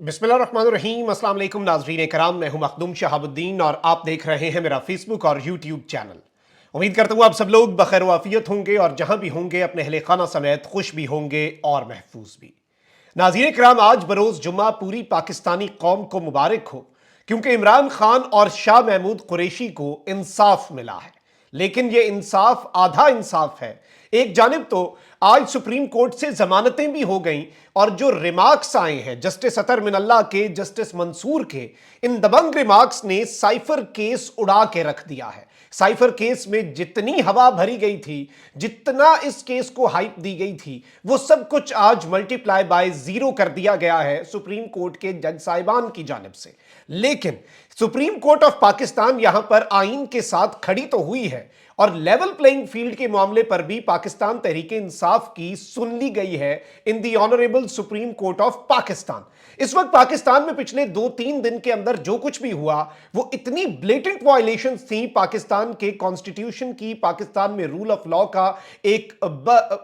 बिस्मिल्लाहिर्रहमानिर्रहीम। अस्सलाम वालेकुम नाज़रीन कराम, मैं हूं मखदूम शहाबुद्दीन और आप देख रहे हैं मेरा फेसबुक और यूट्यूब चैनल। उम्मीद करता हूं आप सब लोग बखैर वाफियत होंगे और जहां भी होंगे अपने अहले खाना समेत खुश भी होंगे और महफूज भी। नाज़रीन कराम, आज बरोज़ जुम्मा पूरी पाकिस्तानी कौम को मुबारक हो, क्योंकि इमरान खान और शाह महमूद कुरैशी को इंसाफ मिला है। लेकिन यह इंसाफ आधा इंसाफ है। एक जानिब तो आज सुप्रीम कोर्ट से जमानतें भी हो गईं और जो रिमार्क्स आए हैं जस्टिस अतर मिनल्ला के, जस्टिस मंसूर के, इन दबंग रिमार्क्स ने साइफर केस उड़ा के रख दिया है। साइफर केस में जितनी हवा भरी गई थी, जितना इस केस को हाइप दी गई थी, वो सब कुछ आज मल्टीप्लाई बाय जीरो कर दिया गया है सुप्रीम कोर्ट के जज साहिबान की जानिब से। लेकिन सुप्रीम कोर्ट ऑफ पाकिस्तान यहां पर आईन के साथ खड़ी तो हुई है और लेवल प्लेइंग फील्ड के मामले पर भी पाकिस्तान तहरीक इंसाफ की सुन ली गई है in the honourable supreme court of Pakistan. इस वक्त पाकिस्तान में पिछले 2-3 दिन के अंदर जो कुछ भी हुआ वो इतनी ब्लेटेंट वायलेशंस थी पाकिस्तान के कॉन्स्टिट्यूशन की, पाकिस्तान में रूल ऑफ लॉ का एक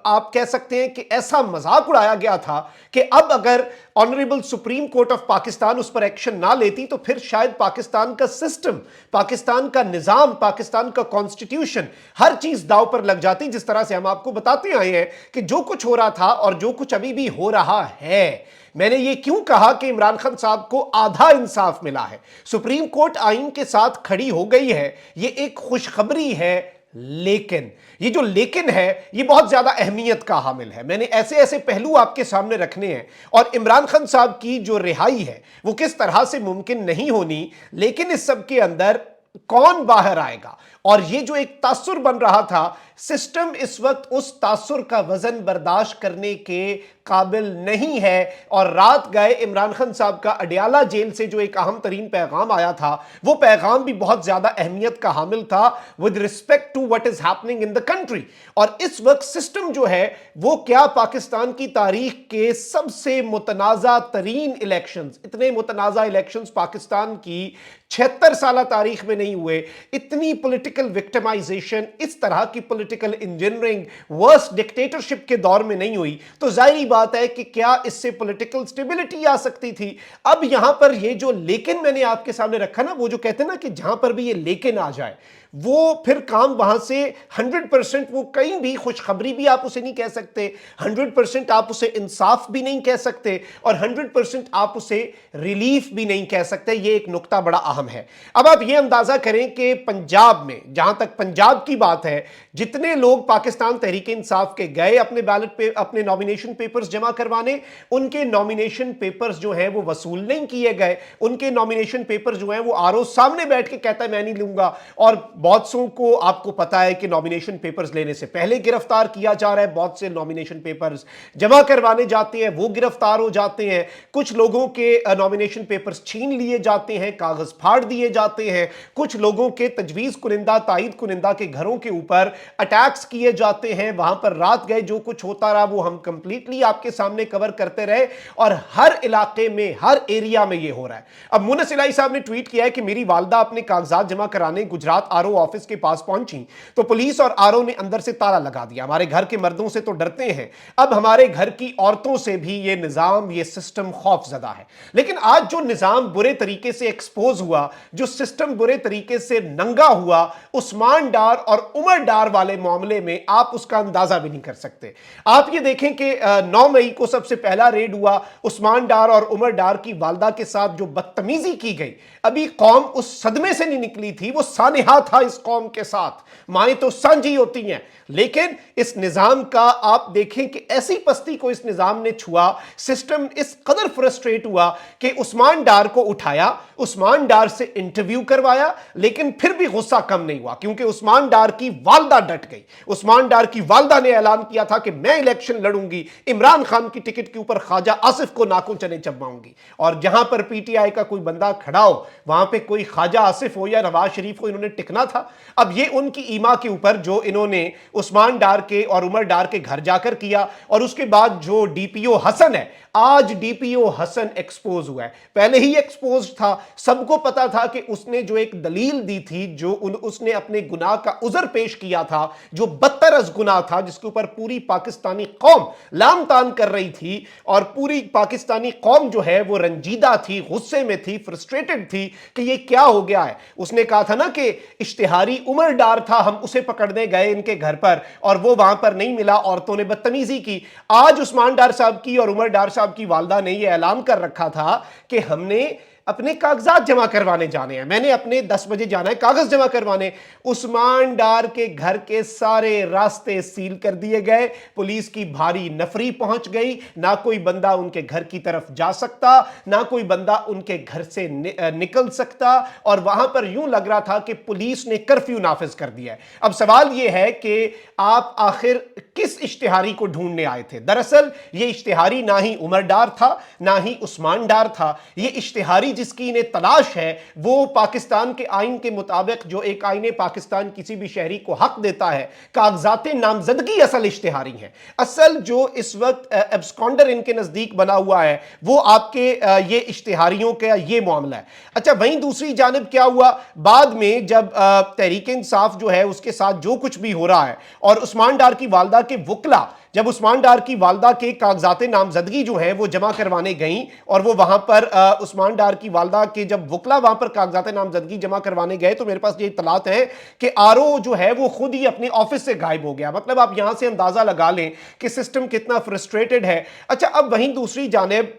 आप कह सकते हैं कि ऐसा मजाक उड़ाया गया था कि अब अगर honourable supreme court of Pakistan उस पर एक्शन ना लेती तो फिर शायद पाकिस्तान का सिस्टम, पाकिस्तान का निजाम, पाकिस्तान का कॉन्स्टिट्यूशन, हर चीज दांव पर लग जाती। जिस तरह से हम आपको बताते आए हैं कि जो कुछ हो रहा था और जो कुछ अभी भी हो रहा है। मैंने ये क्यों कहा कि इमरान खान साहब को आधा इंसाफ मिला है, सुप्रीम कोर्ट आईन के साथ खड़ी हो गई है, ये एक खुशखबरी है। लेकिन ये जो लेकिन है ये बहुत ज्यादा अहमियत का हामिल है। मैंने ऐसे ऐसे पहलू आपके सामने रखने हैं और इमरान खान साहब की जो रिहाई है वो किस तरह से मुमकिन नहीं होनी, लेकिन इस सब के अंदर कौन बाहर आएगा। और ये जो एक तासुर बन रहा था, सिस्टम इस वक्त उस तासुर का वजन बर्दाश्त करने के काबिल नहीं है। और रात गए इमरान खान साहब का अडियाला जेल से जो एक अहम तरीन पैगाम आया था, वो पैगाम भी बहुत ज्यादा अहमियत का हामिल था with respect to what is happening in the country. और इस वक्त सिस्टम जो है वो क्या पाकिस्तान की तारीख के सबसे मुतनाज़ा तरीन इलेक्शंस, इतने मुतनाज़ा इलेक्शंस पाकिस्तान की 76 साल तारीख में नहीं हुए, इतनी पॉलिटिकल विक्टिमाइजेशन, इस तरह की पॉलिटिकल इंजीनियरिंग वर्स्ट डिक्टेटरशिप के दौर में नहीं हुई। तो जाहिर बात है कि क्या इससे पॉलिटिकल स्टेबिलिटी आ सकती थी। अब यहां पर ये जो लेकिन मैंने आपके सामने रखा ना, वो जो कहते हैं ना कि जहां पर भी ये लेकिन आ जाए वो फिर काम वहां से 100%, वो कहीं भी खुशखबरी भी आप उसे नहीं कह सकते, 100% आप उसे इंसाफ भी नहीं कह सकते और 100% आप उसे रिलीफ भी नहीं कह सकते। ये एक नुक्ता बड़ा अहम है। अब आप ये अंदाजा करें कि पंजाब में, जहां तक पंजाब की बात है, जितने लोग पाकिस्तान तहरीक इंसाफ के गए अपने बैलेट पे अपने नॉमिनेशन पेपर्स जमा करवाने, उनके नॉमिनेशन पेपर्स जो हैं वो वसूल नहीं किए गए। उनके नॉमिनेशन पेपर जो हैं वो आरओ सामने बैठ के कहता है मैं नहीं लूंगा। और बहुत सौ को आपको पता है कि नॉमिनेशन पेपर्स लेने से पहले गिरफ्तार किया जा रहा है। बहुत से नॉमिनेशन पेपर्स जमा करवाने जाते हैं, वो गिरफ्तार हो जाते हैं। कुछ लोगों के नॉमिनेशन पेपर्स छीन लिए जाते हैं, कागज फाड़ दिए जाते हैं। कुछ लोगों के तजवीज़ कुनिंदा, तायद कुनिंदा के घरों के ऊपर अटैक्स किए जाते हैं। वहां पर रात गए जो कुछ होता रहा वो हम कंप्लीटली आपके सामने कवर करते रहे और हर इलाके में, हर एरिया में ये हो रहा है। अब मुनस इलाही साहब ने ट्वीट किया है कि मेरी वालदा अपने कागजात जमा कराने गुजरात आरओ ऑफिस के पास पहुंची तो पुलिस और आरओ ने अंदर से ताला लगा दिया। हमारे घर के मर्दों से तो डरते हैं, अब हमारे घर की औरतों से भी ये निजाम, ये सिस्टम खौफजदा है। लेकिन आज जो निजाम बुरे तरीके से एक्सपोज हुआ, जो सिस्टम बुरे तरीके से नंगा हुआ, उस्मान डार और उमर डार वाले मामले में आप उसका अंदाजा भी नहीं कर सकते। आप ये देखें कि 9 मई को सबसे पहला रेड हुआ, उस्मान डार और उमर डार की वालदा के साथ जो बदतमीजी की गई, अभी कौम उस सदमे से नहीं निकली थी, वो सानिहा था इस कौम के साथ। माएं तो सांझी होती हैं, लेकिन इस निजाम का आप देखें कि ऐसी पस्ती को इस निजाम ने छुआ, सिस्टम इस कदर फ्रस्ट्रेट हुआ कि उस्मान डार को उठाया, उस्मान डार से इंटरव्यू करवाया, लेकिन फिर भी गुस्सा कम नहीं हुआ क्योंकि उस्मान डार की वालदा डट गई। उस्मान डार की वालदा ने ऐलान किया था कि मैं इलेक्शन लड़ूंगी, इमरान खान की टिकट के ऊपर ख्वाजा आसिफ को नाखून चने चबाऊंगी। और जहां पर पीटीआई का कोई बंदा खड़ा हो, वहां पे कोई ख्वाजा आसिफ हो या नवाज शरीफ को इन्होंने टिकना था। अब ये उनकी ईमा के ऊपर जो इन्होंने उस्मान डार के और उमर डार के घर जाकर किया, और उसके बाद जो डीपीओ हसन है, आज डीपीओ हसन एक्सपोज हुआ है, पहले ही एक्सपोज था, सबको पता था कि उसने जो एक दलील दी थी, जो उसने अपने गुनाह का उज़र पेश किया था, जो बदतर अज गुनाह था, जिसके ऊपर पूरी पाकिस्तानी कौम लाम तान कर रही थी और पूरी पाकिस्तानी कौम जो है वो रंजीदा थी, गुस्से में थी, फ्रस्ट्रेटेड थी कि ये क्या हो गया है। उसने कहा था ना कि इश्तिहारी उमर डार था, हम उसे पकड़ने गए इनके घर पर और वो वहां पर नहीं मिला, औरतों ने बदतमीजी की। आज उस्मान डार साहब की और उमर डार साहब की वालदा ने यह ऐलान कर रखा था कि हमने अपने कागजात जमा करवाने जाने हैं, मैंने अपने 10 बजे जाना है कागज जमा करवाने। उस्मान डार के घर के सारे रास्ते सील कर दिए गए, पुलिस की भारी नफरी पहुंच गई, ना कोई बंदा उनके घर की तरफ जा सकता, ना कोई बंदा उनके घर से निकल सकता, और वहां पर यूं लग रहा था कि पुलिस ने कर्फ्यू नाफिज कर दिया है। अब सवाल यह है कि आप आखिर किस इश्तिहारी को ढूंढने आए थे? दरअसल यह इश्तिहारी ना ही उमर डार था, ना ही उस्मान डार था। यह इश्तिहारी जिसकी इन्हें तलाश है वो पाकिस्तान के आइन के मुताबिक, जो एक आईने पाकिस्तान किसी भी शहरी को हक देता है, कागजात नामजदगी असल इश्तिहारी है। असल जो इस वक्त एब्सकॉन्डर इनके नजदीक बना हुआ है वो आपके ये इश्तिहारियों का ये मामला है। अच्छा, वहीं दूसरी जानिब क्या हुआ, बाद में जब तहरीक इंसाफ जो है उसके साथ जो कुछ भी हो रहा है और उस्मान डार की वालदा के वकला जब उस्मान डार की वालदा के कागजात नामजदगी जो है वो जमा करवाने गई और वो वहां पर उस्मान डार की वालदा के जब वकला वहां पर कागजात नामजदगी जमा करवाने गए तो मेरे पास ये इत्तलात है कि आरओ जो है वो खुद ही अपने ऑफिस से गायब हो गया। मतलब आप यहां से अंदाजा लगा लें कि सिस्टम कितना फ्रस्ट्रेटेड है। अच्छा, अब वहीं दूसरी जानिब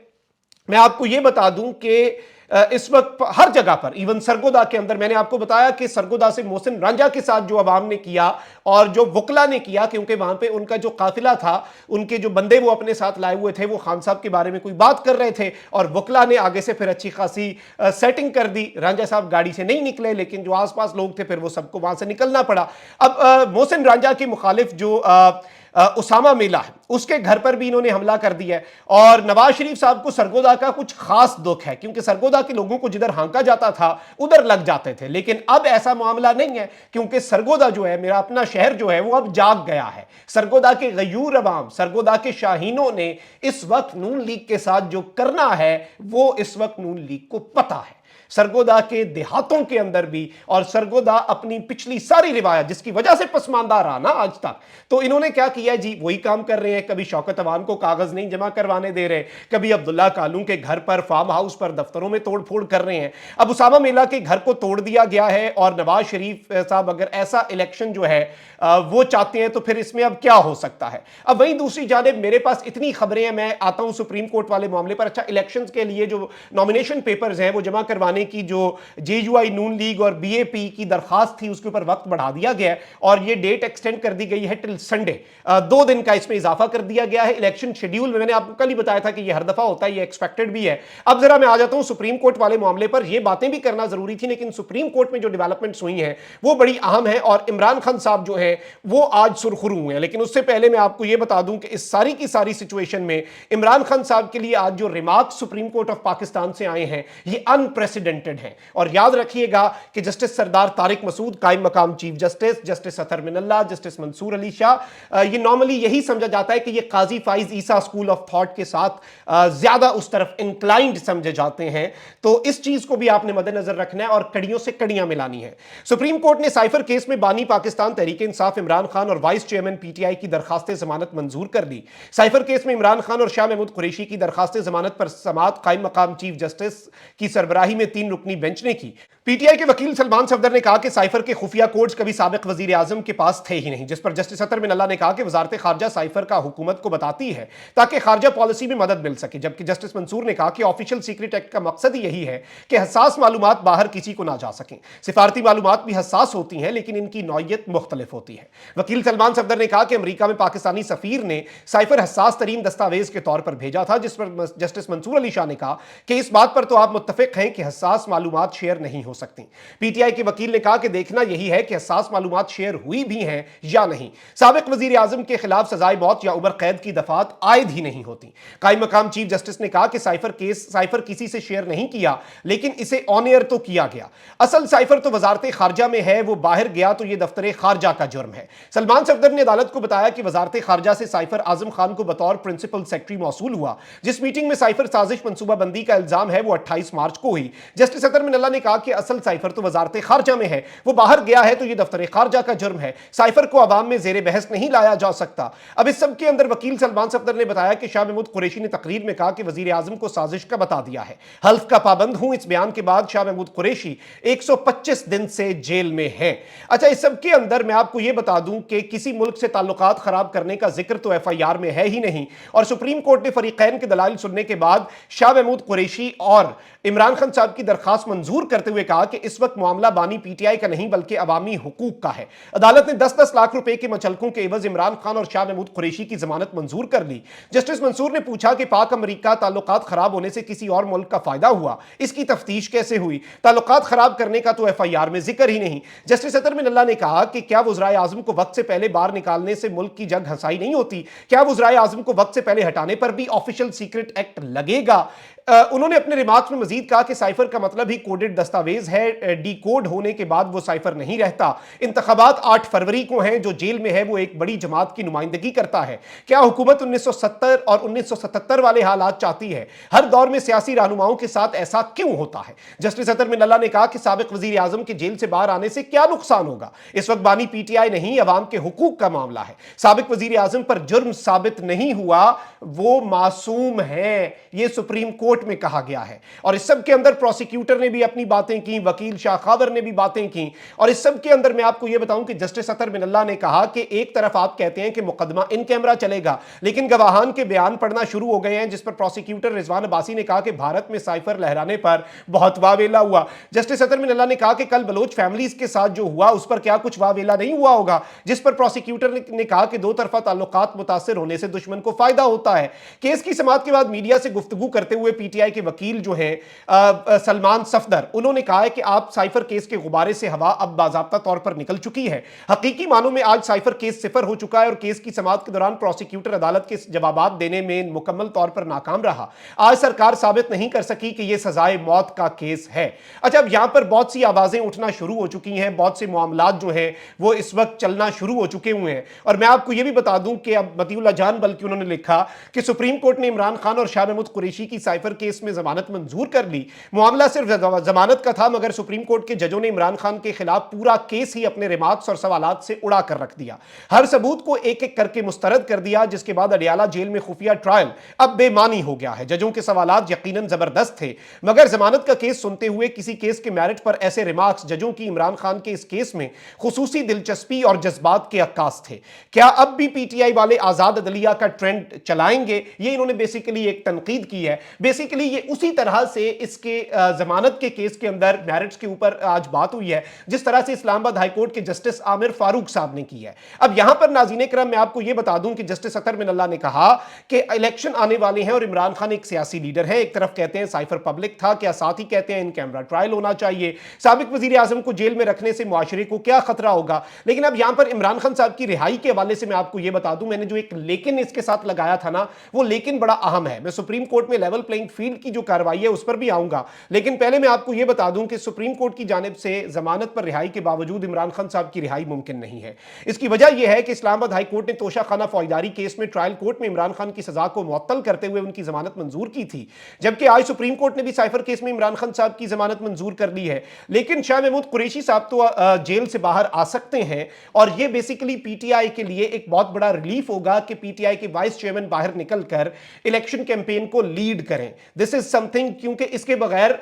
मैं आपको ये बता दूं कि इस वक्त हर जगह पर, इवन सरगोदा के अंदर, मैंने आपको बताया कि सरगोदा से मोहसिन रांझा के साथ जो अवाम ने किया और जो वकला ने किया, क्योंकि वहां पे उनका जो काफिला था, उनके जो बंदे वो अपने साथ लाए हुए थे, वो खान साहब के बारे में कोई बात कर रहे थे और वकला ने आगे से फिर अच्छी खासी सेटिंग कर दी। रांझा साहब गाड़ी से नहीं निकले, लेकिन जो आसपास लोग थे फिर वो सबको वहां से निकलना पड़ा। अब मोहसिन रांझा के मुखालिफ जो उसामा मिला है उसके घर पर भी इन्होंने हमला कर दिया है और नवाज शरीफ साहब को सरगोदा का कुछ खास दुख है, क्योंकि सरगोदा के लोगों को जिधर हांका जाता था उधर लग जाते थे। लेकिन अब ऐसा मामला नहीं है, क्योंकि सरगोदा जो है, मेरा अपना शहर जो है, वो अब जाग गया है। सरगोदा के गयूर अवाम, सरगोदा के शाहीनों ने इस वक्त नून लीग के साथ जो करना है वो इस वक्त नून लीग को पता है। सरगोदा के देहातों के अंदर भी, और सरगोदा अपनी पिछली सारी रिवायत जिसकी वजह से पसमानदा रहा ना आज तक, तो इन्होंने क्या किया जी, वही काम कर रहे हैं। कभी शौकत अवान को कागज नहीं जमा करवाने दे रहे, कभी अब्दुल्ला कालू के घर पर, फार्म हाउस पर, दफ्तरों में तोड़ फोड़ कर रहे हैं। अब उसामा मिला के घर को तोड़ दिया गया है और नवाज शरीफ साहब अगर ऐसा इलेक्शन जो है वो चाहते हैं तो फिर इसमें अब क्या हो सकता है। अब वहीं दूसरी जानिब मेरे पास इतनी खबरें हैं, मैं आता हूं सुप्रीम कोर्ट वाले मामले पर। अच्छा, इलेक्शंस के लिए जो नॉमिनेशन पेपर्स हैं वो जमा करवाने की जो जेयूआई, नून लीग और बीएपी की दरखास्त थी उसके ऊपर वक्त बढ़ा दिया गया और ये डेट एक्सटेंड कर दी गई है टिल संडे। 2 दिन का इसमें इजाफा कर दिया गया है। इलेक्शन शेड्यूल में मैंने आपको कल ही बताया था कि ये हर दफा होता है, ये एक्सपेक्टेड भी है। अब जरा मैं आ जाता हूं सुप्रीम कोर्ट वाले मामले पर। ये बातें भी करना जरूरी थी, लेकिन सुप्रीम कोर्ट में जो डेवलपमेंट्स हुई हैं वो बड़ी अहम है और इमरान खान साहब जो है वो आज सुरखरू हुए हैं। लेकिन उससे पहले मैं आपको यह बता दूं कि इस सारी की सारी सिचुएशन में इमरान खान साहब के लिए आज जो remark supreme court of Pakistan से आए हैं ये अनप्रेसिडेंटेड हैं। और याद रखिएगा कि जस्टिस सरदार तारिक मसूद कायम मकाम चीफ जस्टिस, जस्टिस अतर मिनल्ला, जस्टिस मंसूर अली शाह, ये नॉर्मली यही समझा जाता है कि ये काजी फाइज ईसा स्कूल ऑफ थॉट के साथ ज्यादा उस तरफ इंक्लाइंड समझे जाते हैं। तो इस चीज को भी आपने मद्देनजर रखना है और कड़ियों से कड़ियां मिलानी है। सुप्रीम कोर्ट ने साइफर केस में बानी पाकिस्तान तहरीक इंसाफ इमरान खान और वाइस चेयरमैन पीटीआई की दरखास्त जमानत मंजूर कर दी। साइफर केस में इमरान खान और शाह महमूद कुरैशी की दरखास्त जमानत पर समाअत कायम मकाम चीफ जस्टिस की सरबराही में 3 रुकनी बेंच ने की। पीटीआई के वकील सलमान सफदर ने कहा कि साइफर के खुफिया कोड्स कभी साबिक वजीर आजम के पास थे ही नहीं, जिस पर जस्टिस अतर मिनल्ला ने कहा कि वजारत खारजा साइफर का हुकूमत को बताती है ताकि खारजा पॉलिसी में मदद मिल सके। जबकि जस्टिस मंसूर ने कहा कि ऑफिशियल सीक्रेट एक्ट का मकसद ही यही है कि हसास मालूमात बाहर किसी को ना जा सकें। सिफारती मालूमात भी हसास होती हैं लेकिन इनकी नौइयत मुख्तलिफ होती है। वकील सलमान सफदर ने कहा कि अमरीका में पाकिस्तानी सफीर ने साइफर हसास तरीन दस्तावेज के तौर पर भेजा था, जिस पर जस्टिस मंसूर अली शाह ने कहा कि इस बात पर तो आप मुत्तफिक हैं कि हसास मालूमात शेयर नहीं हो सकती। पीटीआई के वकील ने कहा कि देखना यही है कि हसास मालूमात शेयर हुई भी हैं या नहीं। साबिक वजीर आजम के खिलाफ सजाए मौत या उम्र कैद की दफात आयद ही नहीं होती। कायम मकाम चीफ जस्टिस ने कहा कि साइफर किसी से शेयर नहीं किया लेकिन इसे ऑन एयर तो किया गया। असल साइफर तो वजारत खारजा में है, वो बाहर गया तो यह दफ्तर खारजा का जुर्म है। सलमान सफदर ने अदालत को बताया कि वजारत खारजा से साइफर आजम खान को बतौर प्रिंसिपल सेक्रेटरी मौसूल हुआ। जिस मीटिंग में साइफर साजिश मंसूबाबंदी का इल्जाम है वो 28 मार्च को हुई, जस्टिस अतर मिनल्ला ने कहा कि असल साइफर तो वजारत खारजा में है, वो बाहर गया है तो ये दफ्तर खारजा का जुर्म है, साइफर को अवाम में जेर बहस नहीं लाया जा सकता। अब इस सब के अंदर वकील सलमान सफदर ने बताया कि शाह महमूद कुरैशी ने तकरीर में कहा कि वजीर आजम को साजिश का बता दिया है, हल्फ का पाबंद हूं। इस बयान के बाद शाह महमूद कुरैशी 125 दिन से जेल में है। अच्छा, इस सब के अंदर मैं आपको यह बता दूं कि किसी मुल्क से ताल्लुकात खराब करने का जिक्र तो एफआईआर में है ही नहीं, और सुप्रीम कोर्ट ने फरीकैन के दलाइल सुनने के बाद शाह महमूद कुरैशी और इमरान खान साहब की दरखास्त मंजूर करते हुए कहा कि इस वक्त मामला बानी पीटीआई का नहीं बल्कि अवामी हुकूक का है। अदालत ने 10-10 लाख रुपए के मचलकों के एवज इमरान खान और शाह महमूद कुरैशी की जमानत मंजूर कर ली। जस्टिस मंसूर ने पूछा कि पाक अमेरिका ताल्लुकात खराब होने से किसी और मुल्क का फायदा हुआ, इसकी तफ्तीश कैसे हुई? ताल्लुकात खराब करने का तो एफआईआर में जिक्र ही नहीं। जस्टिस अतर मिनल्ला ने कहा कि क्या वज़राए आज़म को वक्त से पहले बाहर निकालने से मुल्क की जंग हंसाई नहीं होती? क्या वज़राए आज़म को वक्त से पहले हटाने पर भी ऑफिशियल सीक्रेट एक्ट लगेगा? उन्होंने अपने रिमार्क्स में मजीद कहा कि साइफर का मतलब ही कोडेड दस्तावेज है, डी कोड होने के बाद वो साइफर नहीं रहता। इंतखाबात 8 फरवरी को हैं, जो जेल में है वो एक बड़ी जमात की नुमाइंदगी करता है। क्या हुकूमत 1970 और 1977 वाले हालात चाहती है? हर दौर में सियासी रहनुमाओं के साथ ऐसा क्यों होता है? जस्टिस अतर मिनल्ला ने कहा कि साबिक वजीर आजम के जेल से बाहर आने से क्या नुकसान होगा? इस वक्त बानी पीटीआई नहीं, अवाम के हुकूक का मामला है। साबिक वजीर आजम पर जुर्म साबित नहीं हुआ, वो मासूम है, ये सुप्रीम कोर्ट में कहा गया है। और इस सब के अंदर प्रोसिक्यूटर ने भी अपनी बातें की, वकील शाह खावर ने भी बातें की, और इस सब के अंदर मैं आपको यह बताऊं कि जस्टिस अतर मिनल्ला ने कहा कि एक तरफ आप कहते हैं कि मुकदमा इन कैमरा चलेगा, लेकिन गवाहान के बयान पढ़ना शुरू हो गए हैं, जिस पर प्रोसिक्यूटर रिजवान अब्बासी ने कहा कि भारत में साइफर लहराने पर बहुत वावेला हुआ। जस्टिस अतर मिनल्ला ने कहा कि कल बलोच फैमिलीज के साथ जो हुआ उस पर क्या कुछ वावेला नहीं हुआ होगा? जिस पर प्रोसिक्यूटर ने कहा कि दो तरफा ताल्लुकात मुतासिर होने से दुश्मन को फायदा होता है। केस की समाअत के बाद मीडिया से गुफ्तगू करते हुए पीटीआई के वकील जो है सलमान सफदर, उन्होंने कहा है कि आप साइफर केस के गुब्बारे से हवा अब बाज़ाब्ता तौर पर निकल चुकी है। हकीकी मानों में आज साइफर केस सिफर हो चुका है और केस की समाअत के दौरान प्रोसिक्यूटर अदालत के जवाबात देने में मुकम्मल तौर पर नाकाम रहा। आज सरकार साबित नहीं कर सकी कि यह सजाए मौत का केस है। अच्छा, अब यहां पर बहुत सी आवाजें उठना शुरू हो चुकी हैं, बहुत से मामलात जो हैं वो इस वक्त चलना शुरू हो चुके हुए हैं। और मैं आपको यह भी बता दूं कि अब मतीउल्लाह जान बल्कि उन्होंने लिखा कि सुप्रीम कोर्ट ने इमरान खान और शाह महमूद कुरैशी की साइफर केस में जमानत मंजूर कर ली। मामला सिर्फ जमानत का था, मगर सुप्रीम कोर्ट के जजों ने इमरान खान के खिलाफ पूरा केस ही अपने रिमार्क्स और सवालात से उड़ा कर रख दिया। हर सबूत को एक एक करके मुस्तरद कर दिया, जिसके बाद अडियाला जेल में खुफिया ट्रायल अब बेमानी हो गया है। जजों के सवालात यकीनन जबरदस्त थे, मगर जमानत का केस सुनते हुए किसी केस के मेरिट पर ऐसे रिमार्क्स जजों की इमरान खान के इस केस में खुसूसी दिलचस्पी और जज्बात के अक्कास थे। क्या अब भी पीटीआई वाले आजाद अदलिया का ट्रेंड चलाएंगे? ये इन्होंने बेसिकली एक तनकीद की है। बेसिकली ये उसी तरह से इसके जमानत के केस के अंदर मेरिट्स के ऊपर आज बात हुई है, जिस तरह से इस्लामाबाद हाईकोर्ट के जस्टिस आमिर फारूक साहब ने की है। अब यहां पर नाज़रीन करम मैं आपको यह बता दूं कि जस्टिस अतर मिनल्ला ने कहा कि इलेक्शन आने वाले हैं और इमरान खान एक सियासी लीडर है। एक तरफ कहते हैं साइफर पब्लिक था, क्या साथ ही कहते हैं इन कैमरा ट्रायल होना चाहिए? साबिक वजीर आजम को जेल में रखने से मुआशरे को क्या खतरा होगा? लेकिन अब यहां पर इमरान खान साहब की रिहाई के हवाले से मैं आपको यह बता दूं, मैंने जो एक लेकिन इसके साथ लगाया था ना, वो लेकिन बड़ा अहम है। मैं सुप्रीम कोर्ट में लेवल प्लेइंग फील्ड की जो कार्रवाई है उस पर भी आऊंगा, लेकिन पहले मैं आपको यह बता दूं कि सुप्रीम कोर्ट की जानिब से जमानत पर रिहाई के बावजूद इमरान खान साहब की रिहाई मुमकिन नहीं है। इसकी वजह यह है कि इस्लामाबाद हाई कोर्ट ने तोशाखाना फौजदारी केस में ट्रायल कोर्ट में इमरान खान की सजा को मुअत्तल करते हुए उनकी जमानत मंजूर की थी, जबकि आज सुप्रीम कोर्ट ने भी साइफर केस में इमरान खान साहब की जमानत मंजूर कर ली है। लेकिन शाह महमूद कुरैशी साहब तो जेल से बाहर आ सकते हैं, और यह बेसिकली पीटीआई के लिए एक बहुत बड़ा रिलीफ होगा कि पीटीआई के वाइस चेयरमैन बाहर निकलकर इलेक्शन कैंपेन को लीड करें। दिस इज समथिंग, क्योंकि इसके बगैर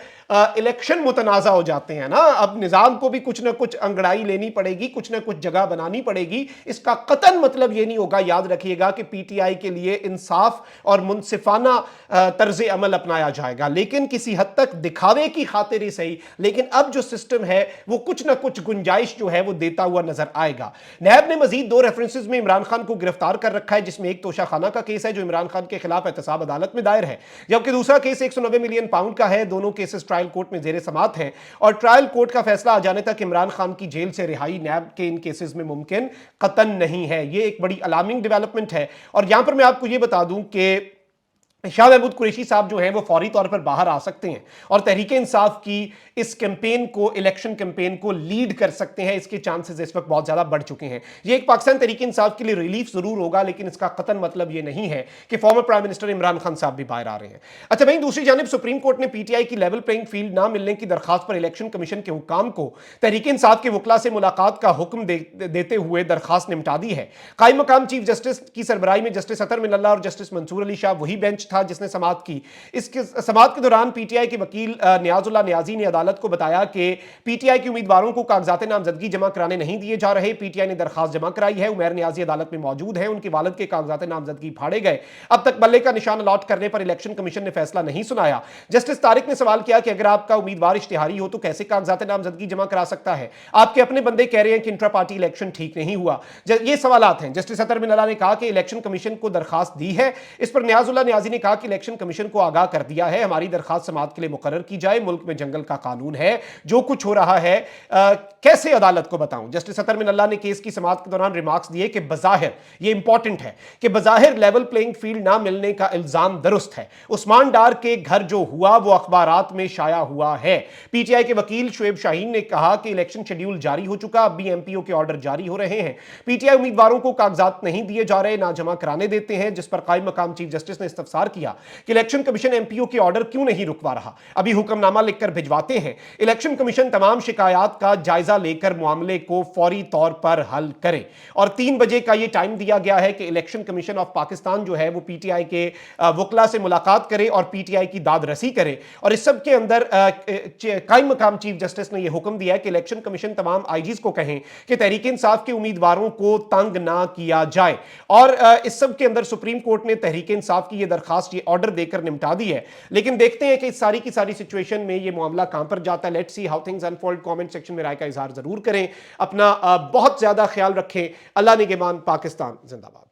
इलेक्शन मुतनाज़ा हो जाते हैं ना। अब निजाम को भी कुछ ना कुछ अंगड़ाई लेनी पड़ेगी, कुछ ना कुछ जगह बनानी पड़ेगी। इसका कतन मतलब यह नहीं होगा, याद रखिएगा, कि पीटीआई के लिए इंसाफ और मुनसिफाना तर्ज अमल अपनाया जाएगा, लेकिन किसी हद तक दिखावे की खातिर ही सही। लेकिन अब जो सिस्टम है वो कुछ ना कुछ गुंजाइश जो है वो देता हुआ नजर आएगा। नैब ने मजीद 2 रेफरेंसेस में इमरान खान को गिरफ्तार कर रखा है, जिसमें एक तोशाखाना का केस है जो इमरान खान के खिलाफ एहतसाब अदालत में दायर है, जबकि दूसरा केस 190 मिलियन पाउंड का है। दोनों केसेस ट्रायल कोर्ट में जेर समाअत हैं, और ट्रायल कोर्ट का फैसला आ जाने तक इमरान खान की जेल से रिहाई नैब के इन केसेस में मुमकिन कतन नहीं है। यह एक बड़ी अलार्मिंग डेवलपमेंट है। और यहां पर मैं आपको यह बता दूं कि शाह महमूद कुरैशी साहब जो हैं वो फौरी तौर पर बाहर आ सकते हैं और तहरीक इंसाफ की इस कैंपेन को, इलेक्शन कैंपेन को लीड कर सकते हैं। इसके चांसेस इस वक्त बहुत ज्यादा बढ़ चुके हैं। ये एक पाकिस्तान तहरीक इंसाफ के लिए रिलीफ जरूर होगा, लेकिन इसका कतन मतलब ये नहीं है कि former prime minister Imran Khan साहब भी बाहर आ रहे हैं। अच्छा, वहीं दूसरी जानिब सुप्रीम कोर्ट ने पीटीआई की लेवल प्लेइंग फील्ड ना मिलने की दरखास्त पर इलेक्शन कमीशन के हुक्म को तहरीक इंसाफ के वकला से मुलाकात का हुक्म देते हुए दरखास्त निपटा दी है। कायम मकाम चीफ जस्टिस की सरबराही में जस्टिस अतर मिनल्ला और जस्टिस मंसूर अली शाह वही बेंच था जिसने समाअत की। इसके समाअत के दौरान पीटीआई के वकील नियाजुल्ला नियाजी ने अदालत को बताया कि पीटीआई के उम्मीदवारों को कागजात नामजदगी जमा कराने नहीं दिए जा रहे। पीटीआई ने दरखास्त जमा कराई है। उमैर नियाजी अदालत में मौजूद है। उनके वालिद के कागजात नामजदगी फाड़े गए। अब तक बल्ले का निशान अलॉट करने पर इलेक्शन कमीशन ने फैसला नहीं सुनाया। जस्टिस तारिक ने सवाल किया कि अगर आपका उम्मीदवार इश्तिहारी हो तो कैसे कागजात नामजदगी जमा करा सकता है? आपके अपने बंदे कह रहे हैं कि इंट्रा पार्टी इलेक्शन ठीक नहीं हुआ। ये सवालात हैं। जस्टिस अतर मिनल्ला ने कहा कि इलेक्शन कमीशन को दरखास्त दी है। इस पर नियाजुल्ला नियाजी ने कहा कि इलेक्शन कमीशन को आगाह कर दिया है, हमारी दरखास्त समाअत के लिए मुकर्रर की जाए। मुल्क में जंगल का कानून है, जो कुछ हो रहा है कैसे अदालत को बताऊं। जस्टिस अतर मिनल्ला ने केस की समाअत के दौरान रिमार्क्स दिए कि बज़ाहिर, ये इंपॉर्टेंट है कि बज़ाहिर लेवल प्लेइंग फील्ड ना मिलने का इल्जाम दुरुस्त है। उस्मान डार के घर जो हुआ वो अखबारात में शाया हुआ है। पीटीआई के वकील शुएब शाहीन ने कहा कि इलेक्शन शेड्यूल जारी हो चुका, अब भी एमपीओ के ऑर्डर जारी हो रहे हैं। पीटीआई उम्मीदवारों को कागजात नहीं दिए जा रहे, ना जमा कराने देते हैं, जिस पर कायम मकाम चीफ जस्टिस ने इस्तफसार किया कि इलेक्शन कमीशन एमपीओ के ऑर्डर क्यों नहीं रुकवा रहा, अभी हुक्मनामा लिखकर भिजवाते हैं। इलेक्शन कमीशन तमाम शिकायत का जायजा लेकर मामले को फौरी तौर पर हल करे। और 3 बजे का यह टाइम दिया गया है कि इलेक्शन कमीशन ऑफ पाकिस्तान जो है वो पीटीआई के वकला से मुलाकात करे और पीटीआई की दाद रसी करे। और इस सब के अंदर कायम मकाम चीफ जस्टिस ने यह हुक्म दिया है कि इलेक्शन कमीशन तमाम आईजीज को कहें कि तहरीक इंसाफ के उम्मीदवारों को तंग ना किया जाए। और इस सब के अंदर सुप्रीम कोर्ट ने तहरीक इंसाफ की यह दरखास्त, ये ऑर्डर देकर निपटा दी है। लेकिन देखते हैं कि इस सारी की सारी सिचुएशन में ये मामला कहां पर जाता है। Let's see how things unfold. Comment section में राय का इजहार जरूर करें। अपना बहुत ज्यादा ख्याल रखें। अल्लाह निगहबान। पाकिस्तान जिंदाबाद।